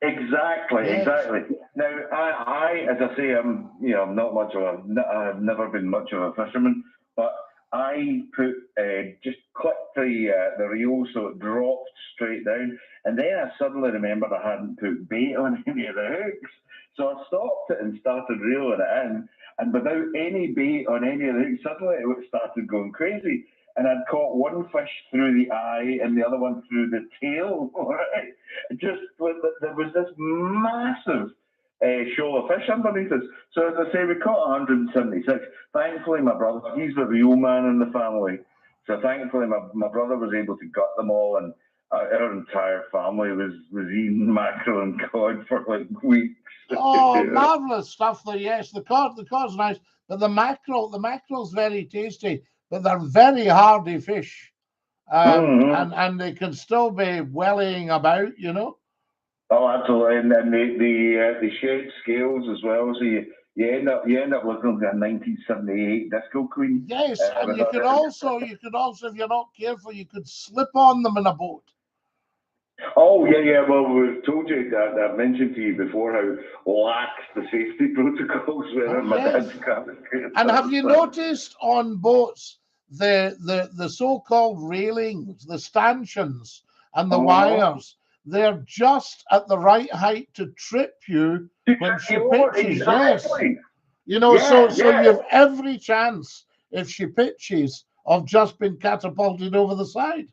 Exactly. Now, I, as I say, I've never been much of a fisherman, but I just clipped the reel so it dropped straight down, and then I suddenly remembered I hadn't put bait on any of the hooks, so I stopped it and started reeling it in, and without any bait on any of the hooks, suddenly it started going crazy. And I'd caught one fish through the eye and the other one through the tail. Right? There was this massive shoal of fish underneath us. So as I say, we caught 176. Thankfully, my brother, he's the real man in the family. So thankfully, my brother was able to gut them all, and our entire family was eating mackerel and cod for like weeks. Oh, marvelous stuff there. Yes, the cod's nice, but the mackerel's very tasty. But they're very hardy fish. and they can still be wellying about, you know. Oh, absolutely, and then the shaped scales as well. So you end up looking like a 1978 disco queen. Yes, and you could also, if you're not careful, you could slip on them in a boat. Oh yeah. Well, we've told you that I mentioned to you before how lax the safety protocols were in my dad's cabin. And have you noticed on boats the so-called railings, the stanchions, and the wires? They're just at the right height to trip you when she pitches. Exactly. Yes, you know. So you have every chance if she pitches of just being catapulted over the side.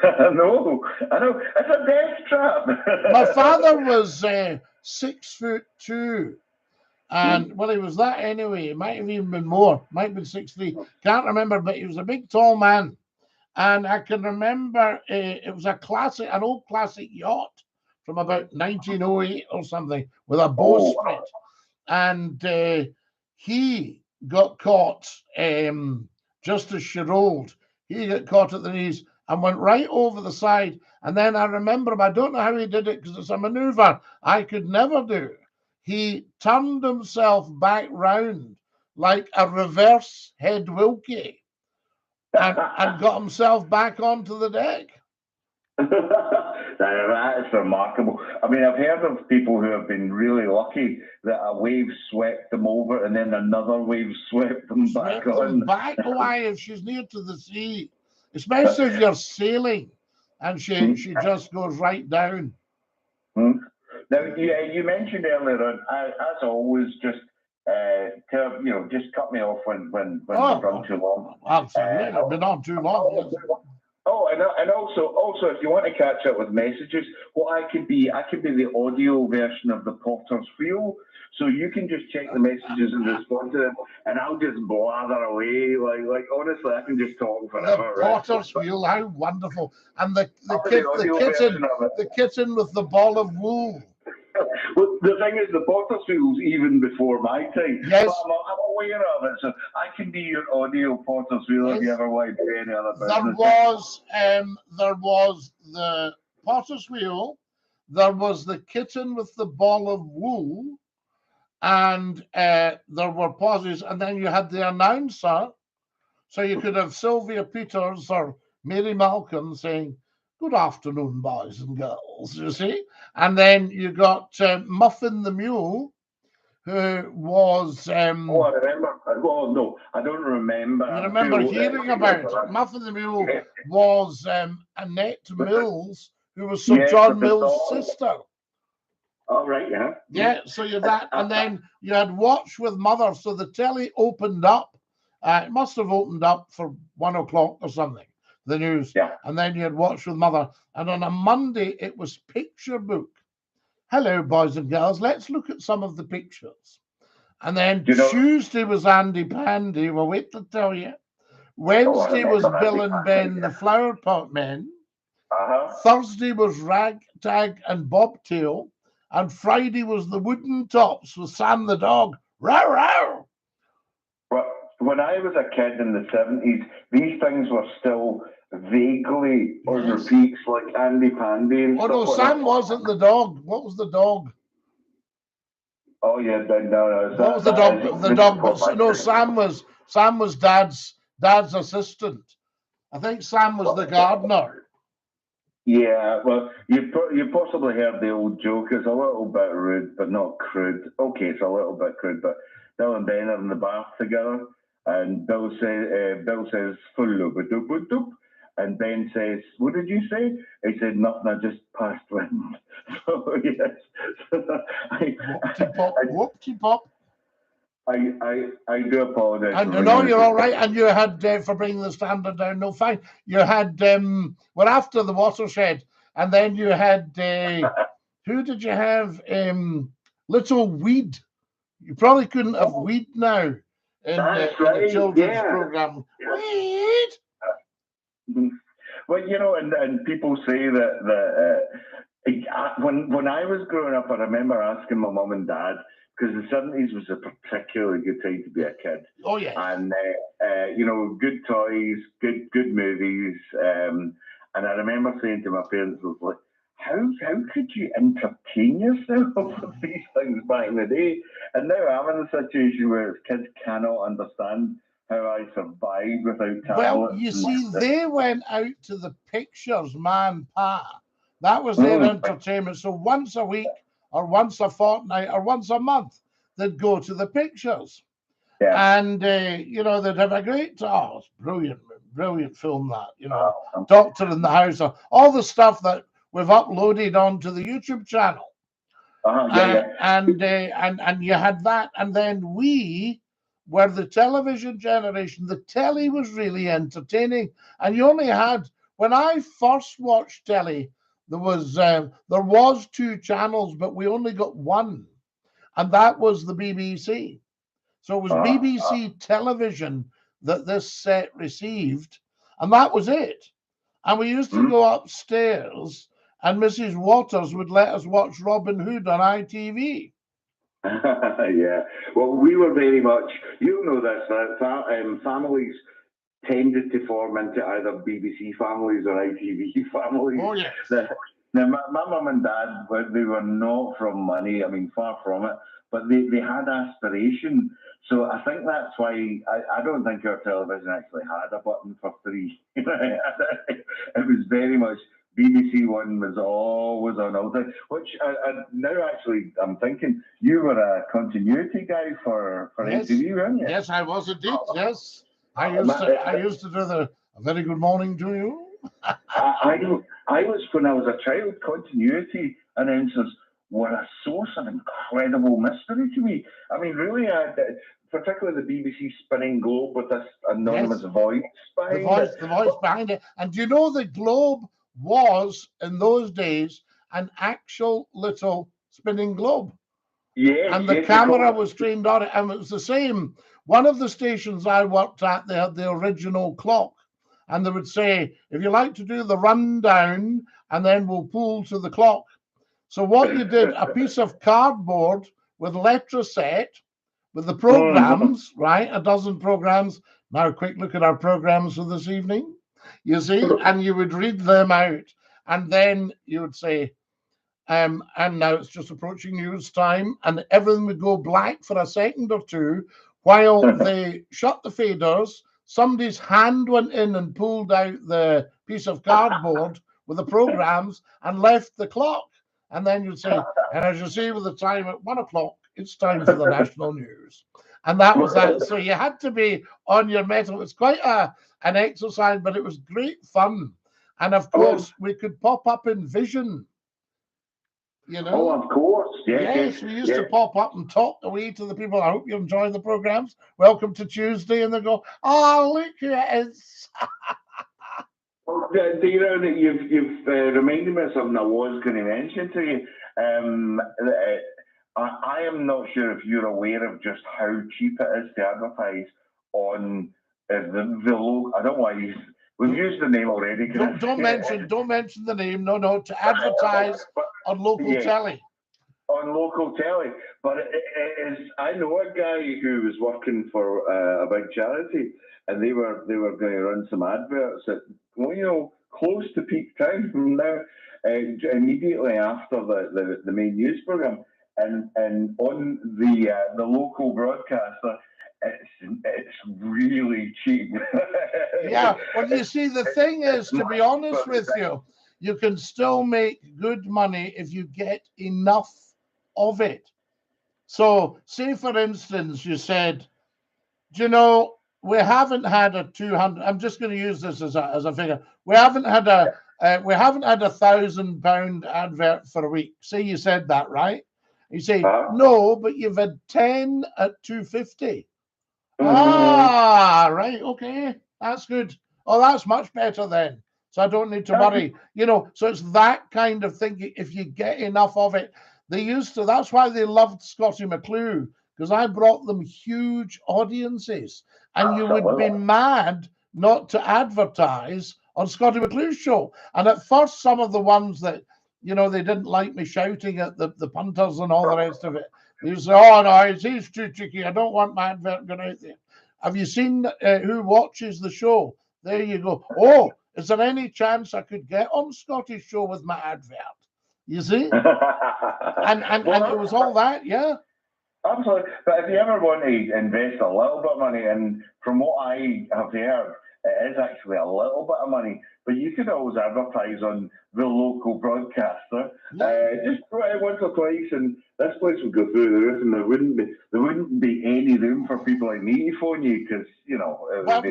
I know. It's a death trap. My father was 6'2", and well, he was that anyway. It might have even been more. Might have been 6'3". Can't remember, but he was a big, tall man. And I can remember it was an old classic yacht from about 1908 or something with a bowsprit, and he got caught just as she rolled. He got caught at the knees and went right over the side. And then I remember him, I don't know how he did it because it's a maneuver I could never do. He turned himself back round like a reverse head Wilkie and got himself back onto the deck. That is remarkable. I mean, I've heard of people who have been really lucky that a wave swept them over and then another wave swept them back on. Why, if she's near to the sea, especially if you're sailing and she just goes right down. Now, you mentioned earlier on, as always, just just cut me off when we've run too long. Absolutely, I've been on too long. Oh, and also, if you want to catch up with messages, what I could be the audio version of the Potter's Wheel. So you can just check the messages and respond to them, and I'll just blather away. Like honestly, I can just talk forever. The Potter's Wheel, how wonderful! And the kitten with the ball of wool. Well, the thing is, the Potter's Wheel's even before my time. Yes. But I'm aware of it, so I can be your audio Potter's Wheel if you ever want to do any other business. There was the Potter's Wheel, there was the kitten with the ball of wool, and there were pauses, and then you had the announcer, so you could have Sylvia Peters or Mary Malcolm saying, "Good afternoon, boys and girls," you see? And then you got Muffin the Mule, who was... I remember. Well, no, I don't remember. You remember hearing about it. Muffin the Mule was Annette Mills, who was Sir John Mills' sister. Oh, right, yeah. Yeah, so you had that. And then you had Watch with Mother. So the telly opened up. It must have opened up for 1 o'clock or something, the news. Yeah. And then you had Watch with Mother. And on a Monday, it was Picture Book. Hello, boys and girls. Let's look at some of the pictures. And then Tuesday was Andy Pandy. Well, wait to tell you. Wednesday was Bill and Ben, the Flower Pot Men. Thursday was Ragtag and Bobtail. And Friday was the Wooden Tops with Sam the Dog. Row, row. Well, when I was a kid in the 70s, these things were still vaguely on repeats, like Andy Pandy and stuff. No, Sam wasn't the dog. What was the dog? Oh yeah, no. What was the dog? The dog. No, Sam was Dad's assistant. I think Sam was the gardener. Yeah, well, you possibly heard the old joke. It's a little bit rude, but not crude. Okay, it's a little bit crude, but Bill and Ben are in the bath together, and Bill says "full of a doop," and Ben says, "What did you say?" He said, "Nothing. I just passed wind." So yes, Whoopty pop. I do apologize. And no, you're all right. And you had, for bringing the standard down, no, fine. You had, well, after the watershed, and then you had, who did you have? Little Weed. You probably couldn't have Weed now in the children's program. Weed. Well, and people say that when I was growing up, I remember asking my mum and dad, because the 70s was a particularly good time to be a kid. Oh, yeah. And you know, good toys, good movies. And I remember saying to my parents, I was like, how could you entertain yourself with these things back in the day? And now I'm in a situation where kids cannot understand how I survived without tablets. Well, you see, they went out to the pictures, man, pa. That was their entertainment. So once a week or once a fortnight or once a month, they'd go to the pictures. Yeah. And, you know, they'd have a great, oh, it's brilliant film that, you know, Doctor in the House, all the stuff that we've uploaded onto the YouTube channel. And you had that. And then we were the television generation. The telly was really entertaining. And you only had, when I first watched telly, there was 2 channels, but we only got one. And that was the BBC. So it was BBC television that this set received, and that was it. And we used to go upstairs, and Mrs. Waters would let us watch Robin Hood on ITV. Yeah, well, we were very much, you know this, that families tended to form into either BBC families or ITV families. Oh, yes. Now, my mum and dad, they were not from money, I mean, far from it, but they had aspiration. So I think that's why I don't think our television actually had a button for 3. It was very much BBC One was always on all day. Which now actually I'm thinking you were a continuity guy for MTV, weren't you? Yes, I was indeed. Yes, I used to do a very good morning to you. I was, when I was a child, continuity announcers were a source of incredible mystery to me. I mean, really, particularly the BBC spinning globe with this anonymous voice behind it. The voice behind it. And do you know the globe was, in those days, an actual little spinning globe? Yes. And the camera was trained on it. And it was the same. One of the stations I worked at, they had the original clock. And they would say, if you like to do the rundown, and then we'll pull to the clock. So what you did, a piece of cardboard with letraset, with the programs, right? A dozen programs. Now, quick look at our programs for this evening. You see, and you would read them out. And then you would say, and now it's just approaching news time. And everything would go black for a second or two while they shut the faders. Somebody's hand went in and pulled out the piece of cardboard with the programs and left the clock. And then you'd say, and as you see with the time at 1 o'clock, it's time for the national news. And that was that. So you had to be on your mettle. It's quite an exercise, but it was great fun. And of course, we could pop up in vision. You know? Oh, of course. Yes, we used to pop up and talk away to the people. I hope you enjoy the programs. Welcome to Tuesday. And they go, oh, look who it is. Darren, you've reminded me of something I was going to mention to you. I am not sure if you're aware of just how cheap it is to advertise on the local. I don't want to use. We've used the name already. Don't mention the name. No, to advertise on local telly. On local telly, but it is. I know a guy who was working for a big charity, and they were going to run some adverts at, well, you know, close to peak time from now, immediately after the main news program, and on the local broadcaster, it's really cheap. Yeah, well, you see, the thing is, to be honest with you, you can still make good money if you get enough of it. So, say for instance, you said, do you know, we haven't had a 200. I'm just going to use this as a figure. We haven't had a £1,000 advert for a week. Say you said that, right? You say no, but you've had 10 at 250. Ah, right, okay, that's good. Oh, that's much better then. So I don't need to worry. You know, so it's that kind of thing. If you get enough of it, they used to. That's why they loved SCOTTIE McCLUE, because I brought them huge audiences, and you would be mad not to advertise on SCOTTIE McCLUE's show. And at first, some of the ones that, you know, they didn't like me shouting at the punters and all the rest of it. They used to say, oh no, he's too cheeky. I don't want my advert going out there. Have you seen who watches the show? There you go. Oh, is there any chance I could get on Scotty's show with my advert? You see? And it was all that, yeah. Absolutely. But if you ever want to invest a little bit of money, and from what I have heard, it is actually a little bit of money, but you could always advertise on the local broadcaster. Just once or twice, and this place would go through the roof, and there wouldn't be any room for people like me to phone you, because But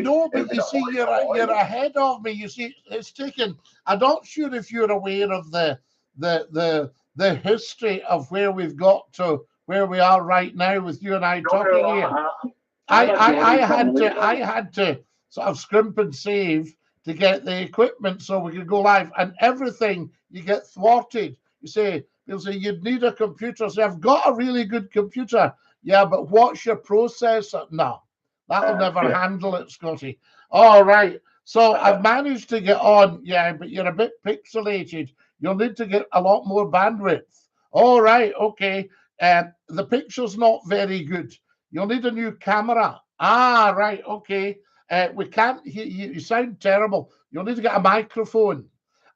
you see, you're ahead of me. You see, it's taken. I'm not sure if you're aware of the history of where we've got to where we are right now with you and I talking here. I had to sort of scrimp and save to get the equipment so we could go live, and everything you get thwarted. You'll say you'd need a computer. So I've got a really good computer. Yeah, but what's your processor? No, that'll never handle it, Scotty. All right. So I've managed to get on. Yeah, but you're a bit pixelated. You'll need to get a lot more bandwidth. All right. Okay. The picture's not very good. You'll need a new camera. Ah, right. Okay. We can't hear you. You sound terrible. You'll need to get a microphone.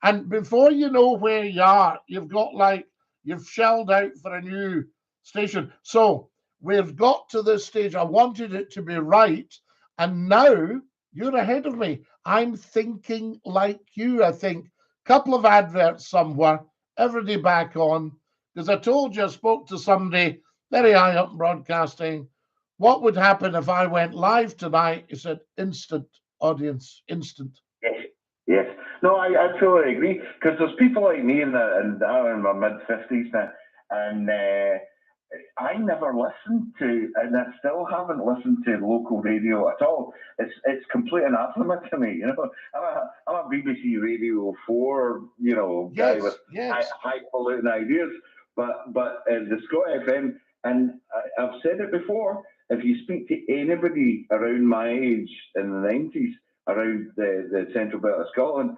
And before you know where you are, you've shelled out for a new station. So we've got to this stage. I wanted it to be right. And now you're ahead of me. I'm thinking like you. I think a couple of adverts somewhere, everybody back on. Because I told you, I spoke to somebody very high up in broadcasting. What would happen if I went live tonight? He said, instant audience, instant. Yes. No, I fully agree. Because there's people like me in my mid-50s now, and I never listened to, and I still haven't listened to local radio at all. It's complete anathema to me. I'm a BBC Radio 4, guy with highfalutin ideas. But the Scott FM, and I've said it before, if you speak to anybody around my age in the 90s, around the central belt of Scotland,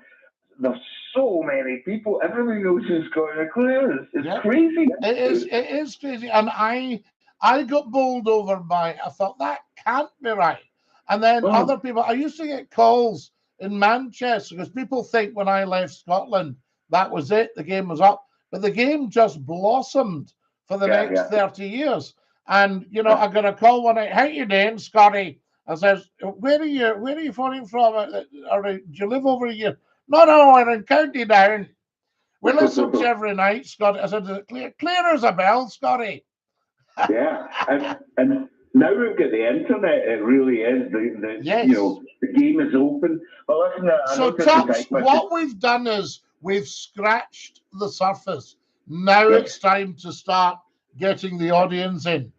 there's so many people. Everybody knows who Scottie McClue is. It's crazy. It is crazy. And I got bowled over by it. I thought, that can't be right. And then other people, I used to get calls in Manchester because people think when I left Scotland, that was it. The game was up. But the game just blossomed for the next 30 years. And, I got a call one night, how you doing, Scotty? I says, where are you phoning from? Or do you live over here? No, we're in County Down. We listen to every night, Scotty. I said, is it clear as a bell, Scotty? Yeah, and now we've got the internet. It really is. The game is open. But listen, so, Tops, what we've done is we've scratched the surface. Now it's time to start getting the audience in.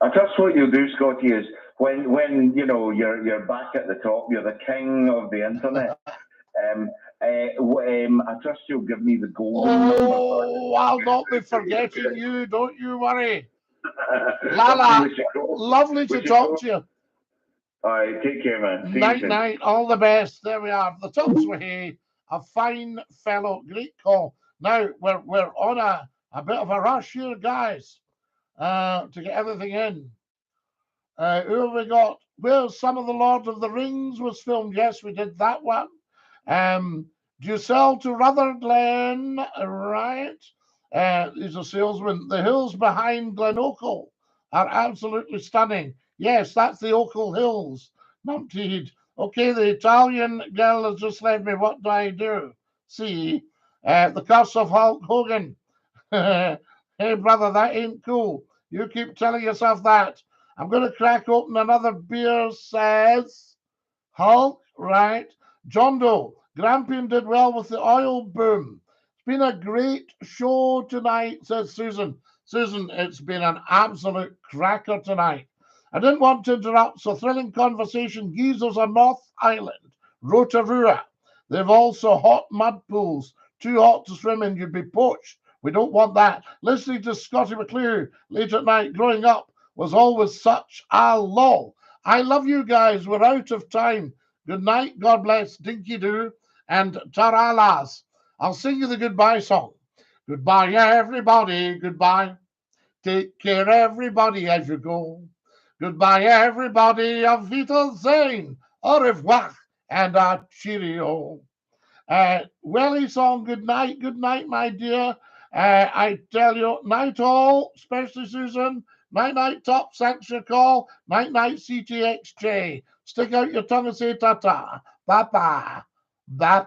I trust what you'll do, Scotty, is when you're back at the top, you're the king of the internet. I trust you'll give me the golden number. Oh, I'll not be forgetting you. Don't you worry. Lala, lovely to talk to you. All right, take care, man. Night. All the best. There we are. The Tops were here. A fine fellow. Great call. Now we're on a bit of a rush here, guys, to get everything in. Who have we got? Well, some of the Lord of the Rings was filmed. Yes, we did that one. Dussel to Rutherglen, right? He's a salesman. The hills behind Glenocle are absolutely stunning. Yes, that's the Oakle Hills. Numpteed. Okay, the Italian girl has just left me. What do I do? See, the curse of Hulk Hogan. Hey, brother, that ain't cool. You keep telling yourself that. I'm going to crack open another beer, says Hulk, right? John Doe, Grampian did well with the oil boom. It's been a great show tonight, says Susan. Susan, it's been an absolute cracker tonight. I didn't want to interrupt, so thrilling conversation. Geezers on North Island, Rotorua. They've also hot mud pools. Too hot to swim in, you'd be poached. We don't want that. Listening to Scottie McClue late at night growing up was always such a lull. I love you guys. We're out of time. Good night. God bless. Dinky-Doo and Taralas. I'll sing you the goodbye song. Goodbye, everybody. Goodbye. Take care, everybody, as you go. Goodbye, everybody. Auf Wiedersehen. Au revoir and a cheerio. Welly song, good night, my dear. I tell you, night all, especially Susan. Night, top, thanks for your call. Night, CTXJ. Stick out your tongue and say ta-ta. Bye-bye. Bye.